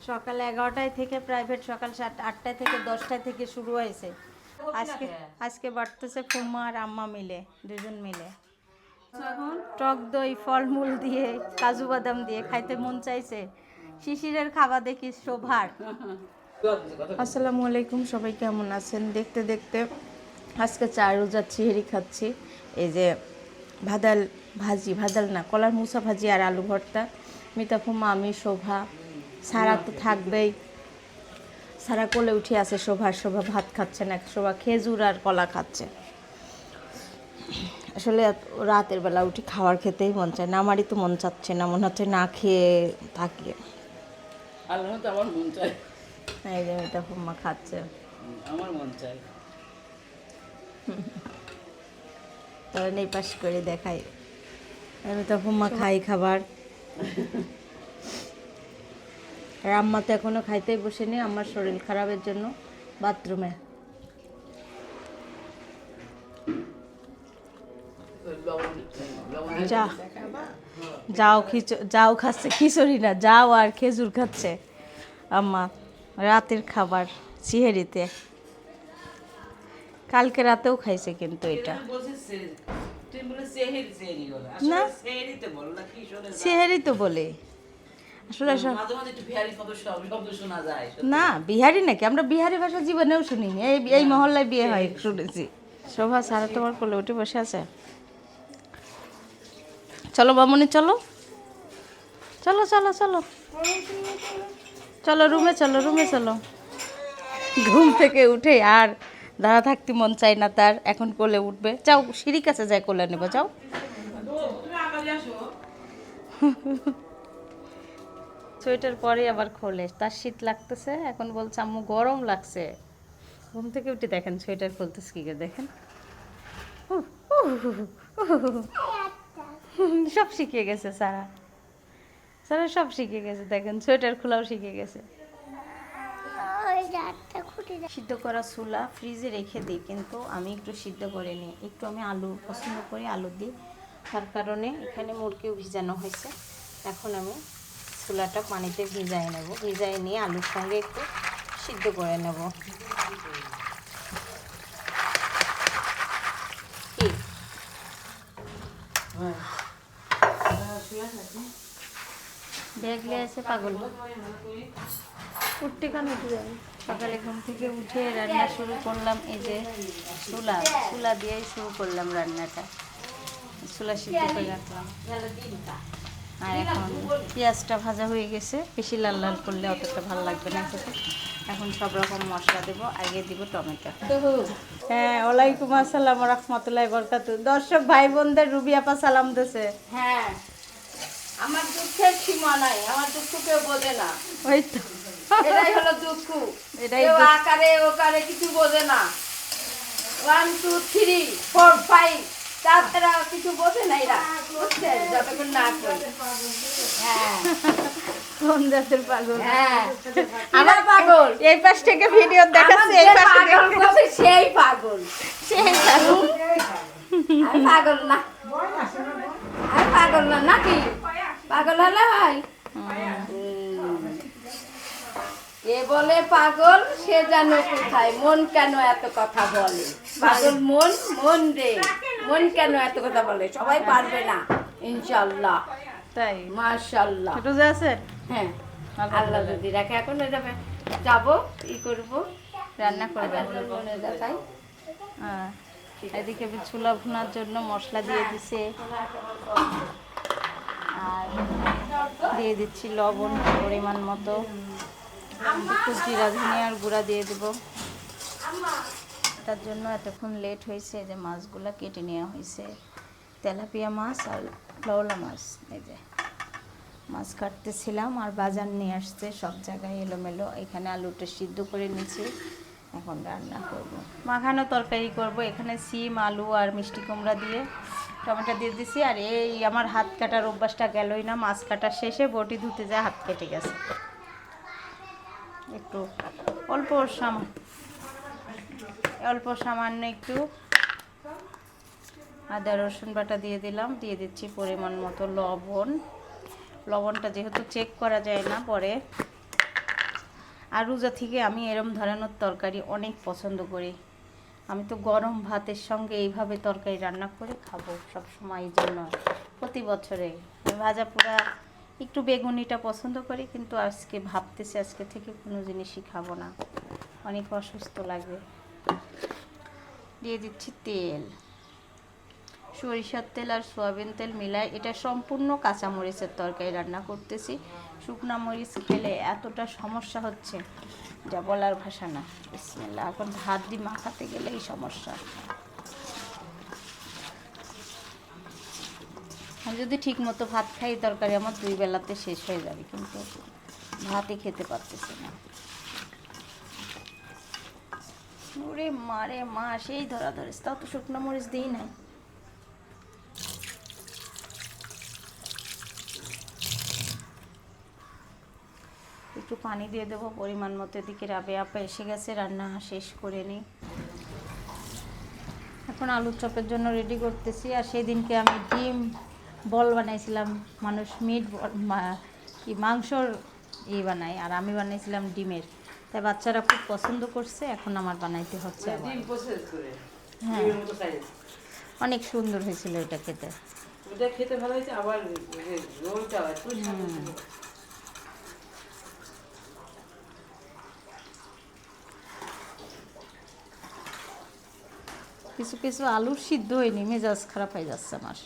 সকাল 11টায় থেকে প্রাইভেট সকাল 8টায় থেকে 10টায় থেকে শুরু হয়েছে। আজকে আজকে বাড়তেছে ফুম্মা আর আম্মা মিলে, দুজন মিলে। টক দই ফলমূল দিয়ে কাজু বাদাম দিয়ে খাইতে মন চাইছে। শিশিরের খাওয়া দেখি শোভার। আসসালামু আলাইকুম, সবাই কেমন আছেন? দেখতে দেখতে আজকে 4 রোজার ছিহরি খাচ্ছি। এই যে ভাদাল ভাজি, ভাদাল না, কলার মুসা ভাজি আর আলু ভর্তা। মিতা ফুম্মা, আমি, শোভা, সারা তো থাকবেই। সারা কোলে উঠে আছে শোভা ভাত খাচ্ছে না, শোভা খেজুর আর কলা খাচ্ছে। আসলে রাতের বেলা উঠে খাবার খেতেই মন চায় না, আমারই তো মন চাচ্ছে না, মনে হচ্ছে না খেয়ে থাকি। আল্লাহ তো আমার মন চায়, এই যে মিতা ফুম্মা খাচ্ছে, আমার মন চায়। তবে নেই পাশ করে দেখাই মিতা ফুম্মা খাই খাবার। আর আম্মা তো এখনো খাইতেই বসেনি, আমার শরীর খারাপের জন্য বাথরুমে। যাও খাচ্ছে খিচুড়ি না, যাও আর খেজুর খাচ্ছে আম্মা রাতের খাবার সিহেরিতে। কালকে রাতেও খাইছে কিন্তু এটা না, সিহেরি তো বলে। আসলে না, বিহারি নাকি? আমরা বিহারি ভাষা জীবনেও শুনিনি, এই মহল্লায় বিয়ে হয় শুনেছি। শোভা, সারা তোমার কোলে উঠে বসে আছে। চলো বামুনি, চলো চলো চলো চলো চলো রুমে চলো, রুমে চলো। ঘুম থেকে উঠে আর দাঁড়া থাকতে মন চাই না তার, এখন কোলে উঠবে। যাও সিঁড়ি কাছে যায় কোলে নেবো, যাও। সোয়েটার পরে আবার খোলে, তার শীত লাগতেছে, এখন বলছে আম্মু গরম লাগছে। ঘুম থেকে উঠে দেখেন সোয়েটার খুলতেছে কি করে, দেখেন। সব শিখে গেছে সারা, সারা সব শিখে গেছে, দেখেন সোয়েটার খোলাও শিখে গেছে। সিদ্ধ করা ছোলা ফ্রিজে রেখে দিই, কিন্তু আমি একটু সিদ্ধ করে নিই, একটু আমি আলু পছন্দ করি, আলু দিই। তার কারণে এখানে মুরগিও ভিজানো হয়েছে। এখন আমি ছোলাটা পানিতে ভিজাই নেব, ভিজাই নিয়ে আলুর সঙ্গে একটু সিদ্ধ করে নেব। দেখলে আছে পাগল, উঠতে কেন উঠে যাবে। সকালে ঘুম থেকে উঠে রান্না শুরু করলাম, এই যে চুলা দিয়েই শুরু করলাম রান্নাটা। চুলা সিদ্ধ করে রাখলাম, আর এখন পেঁয়াজটা ভাজা হয়ে গেছে। বেশি লাল লাল করলে অতটা ভালো লাগবে না খেতে। এখন সব রকম মশলা দেবো, আগে দিব টমেটো। হ্যাঁ, ওয়ালাইকুম আসসালাম রহমতুল্লাহি বরকাতুহু। দর্শক ভাই বোনদের রুবি আপা সালাম দিছে। হ্যাঁ, আমার দুঃখের সীমা নাই, আমার দুঃখ কেউ বোঝে না। ওই তো, এটাই হলো দুঃখ। এটাই কেউ আকারে ওকারে কিছু বোঝে না। 1 2 3 4 5 তাছাড়া কিছু বোঝে না এরা, বুঝছেন? যতক্ষণ না করে। হ্যাঁ, কোন জাতের পাগল? হ্যাঁ, আমার পাগল। এই পাশ থেকে ভিডিও দেখাচ্ছে, এই পাশ থেকে পাগল বলছে, সেই পাগল। সেই পাগল। আমি পাগল না, আমি পাগল না নাকি? পাগল হলে হয়? এ বলে পাগল, সে জানো কোথায়, মন কেন এত কথা বলে? পাগল মন, মন রে, মন কেন এত কথা বলে? সবাই পারবে না ইনশাআল্লাহ। তাই মাশাআল্লাহ। ছোট যে আছে, হ্যাঁ, আল্লাহ যদি রাখে। এখন যাবে, যাবো, ই করবো, রান্না করবে। মনে দেখাই। হ্যাঁ, এদিকে ছোলা ভুনার জন্য মশলা দিয়ে দিছে, আর দিয়ে দিচ্ছি লবণ পরিমাণ মতো, একটু জিরা ধনিয়ার গুঁড়া দিয়ে দেবো। তার জন্য এতক্ষণ লেট হয়েছে, যে মাছগুলো কেটে নেওয়া হয়েছে, তেলাপিয়া মাছ আর লওলা মাছ। এই যে মাছ কাটতেছিলাম, আর বাজার নিয়ে আসছে, সব জায়গায় এলোমেলো। এখানে আলুটা সিদ্ধ করে নিচ্ছি, এখন রান্না করব, মাখানো তরকারি করব। এখানে সিম, আলু আর মিষ্টি কুমড়া দিয়ে টমেটো দিয়ে দিছি। আর এই আমার হাত কাটার অভ্যাসটা গেলই না, মাছ কাটার শেষে বটি ধুতে যায় হাত কেটে গেছে। একটু অল্প সামান্য একটু আদা রসুন বাটা দিয়ে দিলাম, দিয়ে দিচ্ছি পরিমাণ মতো লবণ। লবণটা যেহেতু চেক করা যায় না পরে, আর রোজা থেকে আমি এরম ধরনের তরকারি অনেক পছন্দ করি। আমি তো গরম ভাতের সঙ্গে এইভাবে তরকারি রান্না করে খাবো সব সময়, এই জন্য প্রতি বছরে। ভাজা পোড়া একটু বেগুনিটা পছন্দ করি, কিন্তু আজকে ভাবতেছি আজকে থেকে কোনো জিনিসই খাবো না, অনেক অসুস্থ লাগবে। দিয়ে দিচ্ছি তেল, সরিষার তেল আর সয়াবিন তেল মিলায়। এটা সম্পূর্ণ কাঁচামরিচের তরকারি রান্না করতেছি। শুকনা মরিচ খেলে এতটা সমস্যা হচ্ছে যা বলার ভাষা না। বিসমিল্লাহ। এখন হাত দিয়ে মাখাতে গেলেই সমস্যা। আমি যদি ঠিক মতো ভাত খাই, তরকারি আমার 2 বেলাতে শেষ হয়ে যাবে, কিন্তু ভাতই খেতে পারতেছি না। ওরে মারে মা, সেই ধরা ধরেছে, তাও তো শুকনো মরিচ দিই নাই। একটু পানি দিয়ে দেবো পরিমাণ মতো। এদিকে রাবে আপা এসে গেছে, রান্না শেষ করে নিই। এখন আলুর চপের জন্য রেডি করতেছি। আর সেই দিনকে আমি ডিম বল বানাইছিলাম, মানুষ কি মাংসর বানায়, আর আমি বানাইছিলাম ডিমের। তাই বাচ্চারা খুব পছন্দ করছে, এখন আমার বানাইতে হচ্ছে। হ্যাঁ, অনেক সুন্দর হয়েছিল এটা খেতে। ওটা খেতে ভালো হয়েছে, আবার রোলটা কিছু কিছু আলুর সিদ্ধ হয়নি, মেজাজ খারাপ হয়ে যাচ্ছে আমার।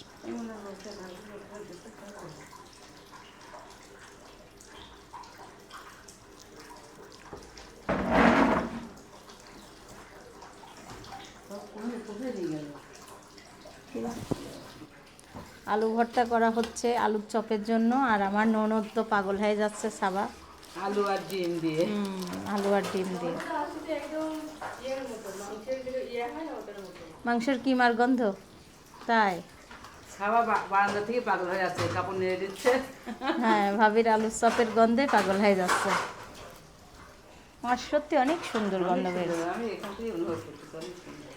আলু ভর্তা করা হচ্ছে আলুর চপের জন্য। আর আমার ননদ তো পাগল হয়ে যাচ্ছে, সাবা আলু আর ডিম দিয়ে। আলু আর ডিম দিয়ে। মাংসের কিমার গন্ধ, তাই খাওয়া বারান্দা থেকে পাগল হয়ে যাচ্ছে, কাপড় নেড়ে দিচ্ছে। হ্যাঁ, ভাবির আলুর চপের গন্ধে পাগল হয়ে যাচ্ছে। আর সত্যি অনেক সুন্দর গন্ধ বেরোয়। আমি এখান থেকে অনুভব করছি অনেক সুন্দর।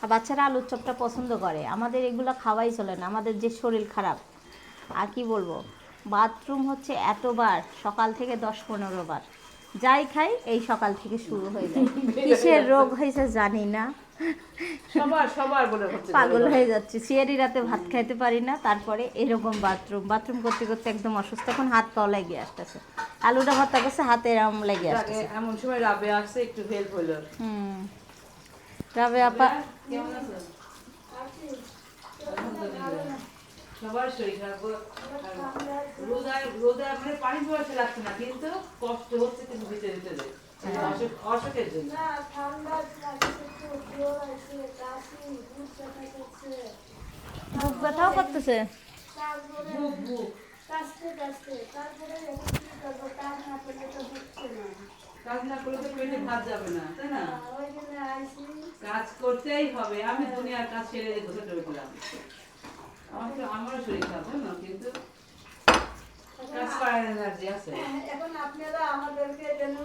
আর বাচ্চারা আলুর চপটা পছন্দ করে, আমাদের এগুলো খাওয়াই চলে না, আমাদের যে শরীর খারাপ। আর কি বলবো, বাথরুম হচ্ছে এতবার, সকাল থেকে 10-15 বার যাই খাই, এই সকাল থেকে শুরু হয়ে যায়। কিসের রোগ হয়েছে জানি না, সবার বলে হচ্ছে, পাগল হয়ে যাচ্ছে। সিয়ারি রাতে ভাত খাইতে পারি না, তারপরে এরকম বাথরুম করতে করতে একদম অসুস্থ। এখন হাত পাও লাগিয়ে আসতেছে, আলুটা ভর্তা করছে, হাতে এরম লাগিয়ে আসতেছে। এমন সময় রাবে আসছে, একটু হেল্প হলো। রাবে আপা কেমন আছো? সবার শরীর খারাপ। রোদে মানে পানি পড়াতে লাগছে না, কিন্তু কষ্ট হচ্ছে, কিন্তু ভিতরে ভিতরে অসুখের জন্য। বুক ব্যথাও করতেছে। কাজ না করলে তো পেটে ভাত যাবে না, তাই না? কাজ করতেই হবে। আমি দুনিয়ার কাজ ছেড়ে দিয়ে বসে রইলাম। আমারও শরীর খারাপ না, কিন্তু কাজ করার এনার্জি আছে। এখন আপনারা আমাদেরকে যেন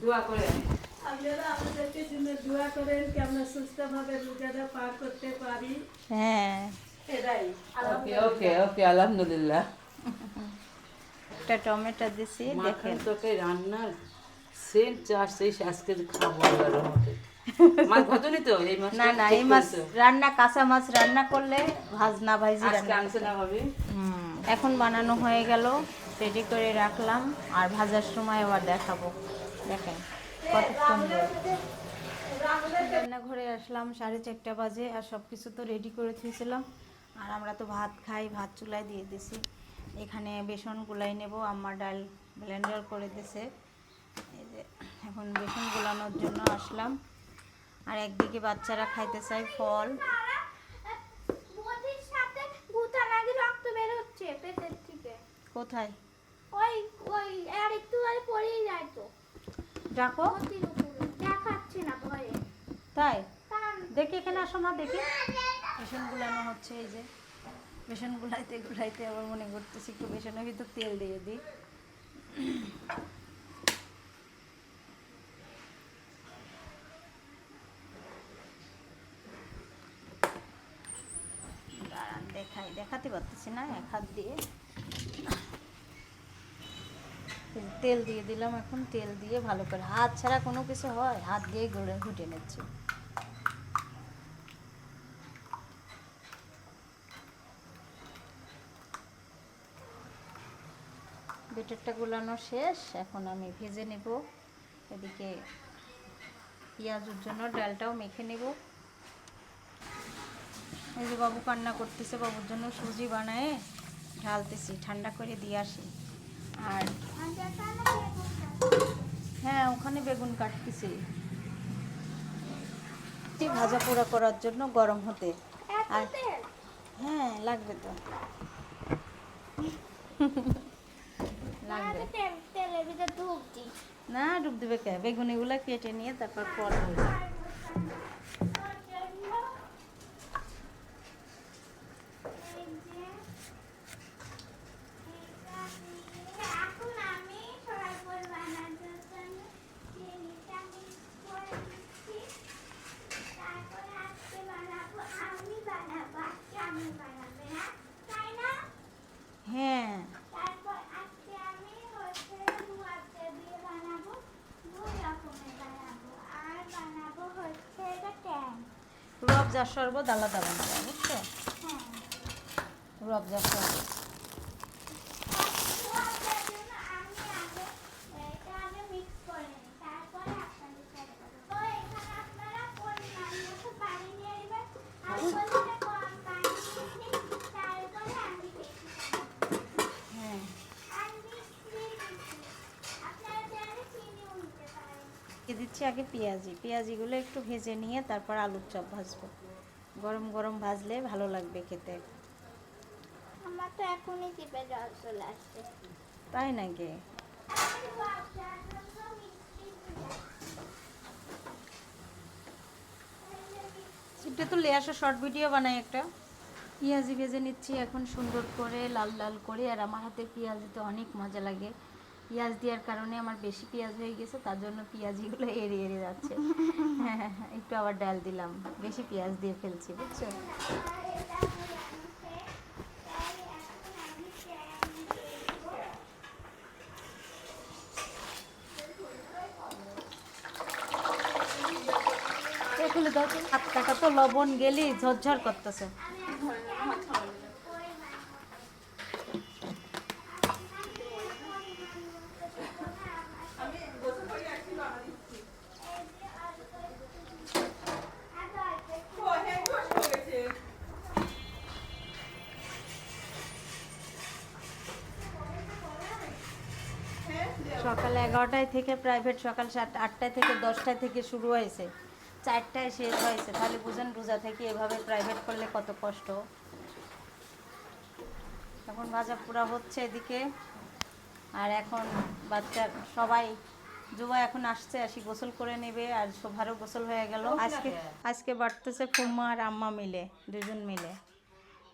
দোয়া করে, আপনারা আমাদেরকে জন্য দোয়া করেন কি আমরা সুস্থভাবে রোজাটা পার করতে পারি। হ্যাঁ, এটাই। ওকে ওকে ওকে, আলহামদুলিল্লাহ। একটা টমেটো দিছি, দেখেন। তোকে রান্নার সেন্ট চাষ আজকে খাবো আল্লাহর রহমতে। মাছ ভাজনি তো এই মাছ? না না, এই মাছ রান্না, কাঁচা মাছ রান্না করলে ভাজনা ভাজি আজকে রান্না। আনছে না ভাবি? এখন বানানো হয়ে গেল, রেডি করে রাখলাম, আর ভাজার সময় আবার দেখাবো। দেখেন কত সুন্দর। রান্নাঘরে আসলাম 4:30 বাজে, আর সব কিছু তো রেডি করে থুয়েছিলাম। আর আমরা তো ভাত খাই, ভাত চুলায় দিয়ে দিছি। এখানে বেসন গুলাই নেব, আম্মা ডাল ব্লেন্ডার করে দিছে। এই যে এখন বেসন গুলানোর জন্য আসলাম। আর একদিকে বাচ্চারা খাইতে চায় ফল। কোথায়? ওই ওই আর একটু আগে পড়েই যায় তো। ডাকো। দেখাচ্ছে না ভয়ে। তাই দেখি, এখানে আসো মা, দেখি। বেসন গুলানো হচ্ছে, এই যে বেসন গুলাইতে গুলাইতে আবার মনে করতেছি একটু বেসনের ভিতর তেল দিয়ে দিই। দেখাতে পারতেছি না, এক হাত দিয়ে। তেল দিয়ে দিলাম, এখন তেল দিয়ে ভালো করে, হাত ছাড়া কোনো কিছু হয়, হাত দিয়ে গড়ে ঘুটে নিচ্ছি। বেটারটা গুলানো শেষ, এখন আমি ভেজে নেব। এদিকে পেঁয়াজের জন্য ডালটাও মেখে নেব। এই যে বাবু কান্না করতেছে, বাবুর জন্য সুজি বানায় ঢালতেছি, ঠান্ডা করে দিয়ে আসি। আর হ্যাঁ, ওখানে বেগুন কাটতেছি ভাজা পোড়া করার জন্য গরম হতে। আর হ্যাঁ, লাগবে তো, লাগবে। তেলের ভিতর ধূপ দিই। না, ডুব দেবে কে? বেগুন এগুলো কেটে নিয়ে তারপর পর হয়ে যাবে। এখন আমি সরাসরি বানানোর জন্য চিনিটা মিক্স করে দিচ্ছি। তারপরে আজকে বানাবো, আজকে আমি বানাবে না, তাই না? হ্যাঁ, তারপর আজকে আমি হচ্ছে রুয়াবজা দিয়ে বানাবো, দুই রকমের বানাবো। আর বানাবো হচ্ছে এটা ট্যাং। রুয়াবজার শরবত আলাদা বানাবো, বুঝছো? হ্যাঁ, রুয়াবজার শরবত। রুয়াবজার জন্য আমি এটা আগে মিক্স করে নিই, তারপরে আপনাদের সাথে করবো। তো এখানে আপনারা পরিমাণ মতো পানি নিয়ে নেবেন। আর বলতে কম পানি নিয়ে তারপরে আমি বেশি হ্যাঁ, আর মিষ্টি দিচ্ছি। আপনারা চাইলে চিনিও নিতে পারেন। দিচ্ছি আগে পেঁয়াজিগুলো একটু ভেজে নিয়ে তারপর আলুর চপ ভাজবো। গরম গরম ভাজলে ভালো লাগবে খেতে। আমার তো এখনই জিভে জল চলে আসছে। তাই নাকি? আমি রুয়াবজার জন্য মিষ্টি দিলাম। এটা তো লে আসা শর্ট ভিডিও বানাই একটা। পেঁয়াজি ভেজে নিচ্ছি এখন সুন্দর করে লাল লাল করে। আর আমার হাতের পেঁয়াজি তো অনেক মজা লাগে। পেঁয়াজ দেওয়ার কারণে আমার বেশি পেঁয়াজ হয়ে গেছে, তার জন্য পেঁয়াজিগুলো এড়িয়ে এড়িয়ে যাচ্ছে। হ্যাঁ, একটু আবার ডাল দিলাম, বেশি পেঁয়াজ দিয়ে ফেলছি, বুঝছো? আর এটা হলো তাই এখন আমি ট্যাং দিয়ে দেবো। এগুলো দাও তো, হাত কাটা তো লবণ গেলি ঝরঝর করতেছে। সকাল 11টায় থেকে প্রাইভেট, সকাল 8টায় থেকে 10টায় থেকে শুরু হয়েছে, 4টায় শেষ হয়েছে। তাহলে বুঝেন রোজা থেকে এভাবে প্রাইভেট করলে কত কষ্ট। এখন ভাজা পোড়া হচ্ছে এদিকে। আর এখন বাচ্চা সবাই, জুবা এখন আসছে, আসি গোসল করে নেবে। আর শোভারও গোসল হয়ে গেল। আজকে বাড়তেছে ফুম্মা আর আম্মা মিলে, দুজন মিলে।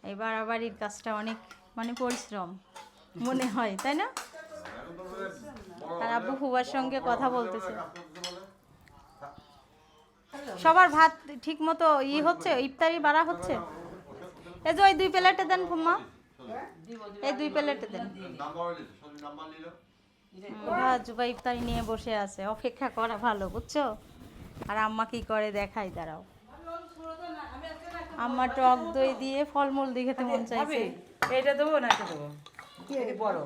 এই বাড়াবাড়ির কাজটা অনেক মানে পরিশ্রম মনে হয়, তাই না? আর আব্বু ফুবার সঙ্গে কথা বলতেছে। সবার ভাত ঠিক মতো হচ্ছে, ইফতারি বাড়া হচ্ছে। এই যে ওই 2 প্লেটে দেন ফুম্মা, এই 2 প্লেটে দেন। জুবাই ইফতারি নিয়ে বসে আছে, অপেক্ষা করা ভালো, বুঝছো? আর আম্মা কি করে দেখাই, দাঁড়াও। আম্মা টক দই দিয়ে ফলমূল দিয়ে খেতে মন চাইছে। এটা দেবো না, এটা দেবো কি বড়?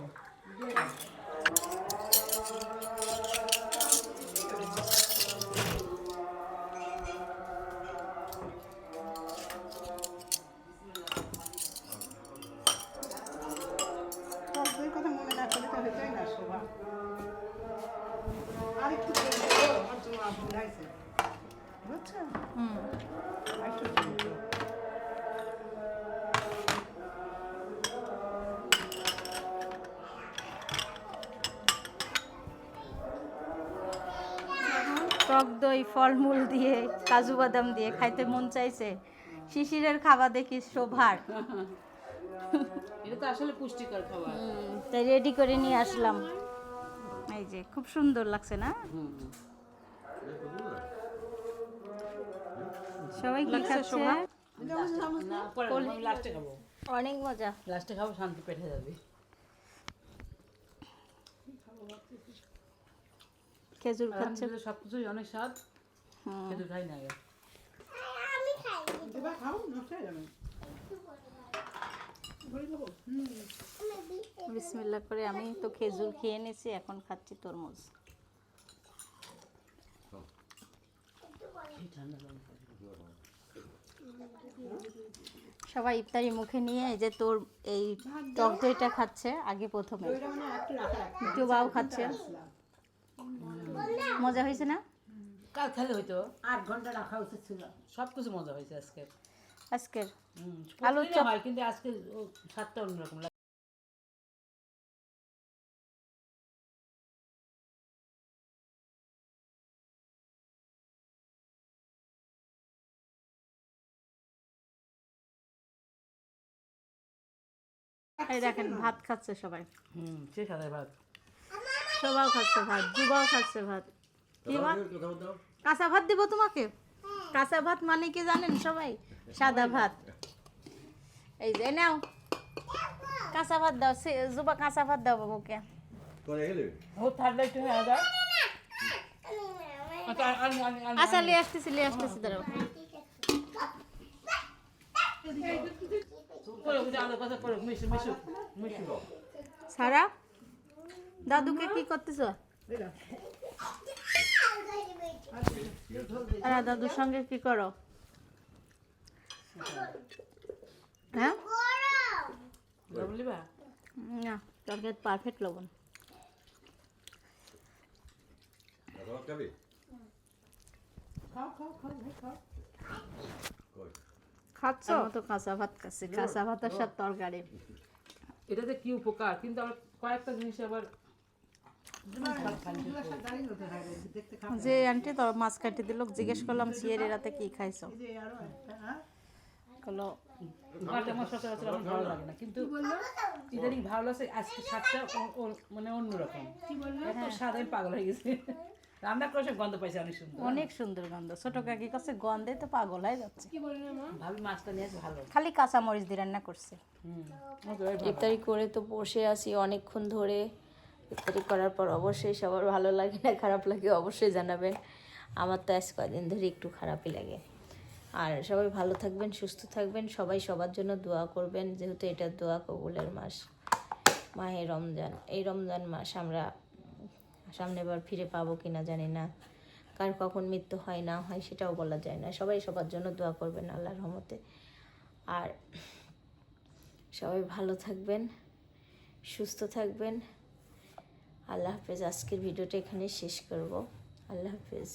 কথা মনে না করলে তো হতোই না শোভা। আরেকটু ভুল হয়েছে, বুঝছো? আরেকটু টক দই ফলমূল দিয়ে কাজু বাদাম দিয়ে খাইতে মন চাইছে। শিশিরের খাবার দেখি শোভার, এটা তো আসলে পুষ্টিকর খাবার। তাই রেডি করে নিয়ে আসলাম। এই যে খুব সুন্দর লাগছে না? সবাই কি খাচ্ছে? না, পরে আমি লাস্টে খাবো, অনেক মজা। লাস্টে খাবো, শান্তি পেটে যাবে। খেজুর খাচ্ছে। আলহামদুলিল্লাহ সবকিছুই অনেক স্বাদ। খেতে খাই না আগে। আমি খাই এবার খাও নষ্ট হয়ে যাবে ভরে দেবো বিসমিল্লাহ করে আমি তো খেজুর খেয়ে নিয়েছি, এখন খাচ্ছি তরমুজ। সবাই ইফতারি মুখে নিয়ে এই যে তোর এই টক দইটা খাচ্ছে আগে প্রথমে, ওইটা মানে একটু রাখা রাখতে টুবাও খাচ্ছে। মজা হয়েছে না কাল খেলে হয়তো 8 ঘন্টা রাখা উচিত ছিল সবকিছু মজা হয়েছে আজকে। আজকের? আলু আলুর চপ চপ হয় কিন্তু আজকে স্বাদটা অন্যরকম লাগে। এই দেখেন ভাত খাচ্ছে সবাই, সে সাদা ভাত। সবাও খাচ্ছে ভাত, জুবাও খাচ্ছে ভাত। কি ভাত? কাঁচা ভাত দিব তোমাকে? কাঁচা ভাত মানে কি জানেন সবাই? সাদা ভাত। এই যে নাও কাঁচা ভাত দাও, জুবা কাঁচা ভাত দাও বাবুকে। ও ঠান্ডা একটু হয়ে যায়। আচ্ছা আচ্ছা লিয়ে আসতেছি দাঁড়াও। সারা দাদুকে কি করতেছ? সারা দাদুর সঙ্গে কি করো? হ্যাঁ না, চকলেট পারফেক্ট লবণ। খাও খাও খাও ভাই খাও খাচ্ছ? তো কাঁচা ভাত খাচ্ছি, কাঁচা ভাতের সাথে তরকারি। এটাতে কি উপকার, কিন্তু আবার কয়েকটা জিনিস আবার দাঁড়িয়ে হতে থাকে দেখতে খাও যে আন্টি তোর মাছ কাটি দিল, জিজ্ঞেস করলাম সিয়ের রাতে কি খাইছো? এই যে আরো একটা হ্যাঁ বললো ভাত আমার সচরাচর আমার ভালো লাগে না, কিন্তু ইদানিং ভালো লাগছে। আজকে স্বাদটা মানে অন্যরকম। এত স্বাদে আমি পাগল হয়ে গেছি। রান্না করে সব গন্ধ পাইছে অনেক সুন্দর। অনেক সুন্দর গন্ধ, ছোট কাকি কাছে গন্ধে তো পাগল হয়ে যাচ্ছে। ভাবি মাছটা নিয়ে আসে ভালো। খালি কাঁচা মরিচ দিয়ে রান্না করছে। ইফতারি করে তো বসে আছি অনেকক্ষণ ধরে। ইফতারি করার পর অবশ্যই সবার ভালো লাগে না খারাপ লাগে অবশ্যই জানাবেন। আমার তো আজ কদিন ধরে একটু খারাপই লাগে। আর সবাই ভালো থাকবেন, সুস্থ থাকবেন, সবাই সবার জন্য দোয়া করবেন, যেহেতু এটা দোয়া কবুলের মাস, মাহে রমজান। এই রমজান মাস আমরা সামনে বার ফিরে পাবো কিনা জানি না, কার কখন মৃত্যু হয় না হয় সেটাও বলা যায় না। সবাই সবার জন্য দোয়া করবেন আল্লাহর রহমতে। আর সবাই ভালো থাকবেন, সুস্থ থাকবেন। আল্লাহ হাফেজ। আজকের ভিডিওটা এখানে শেষ করব। আল্লাহ হাফেজ।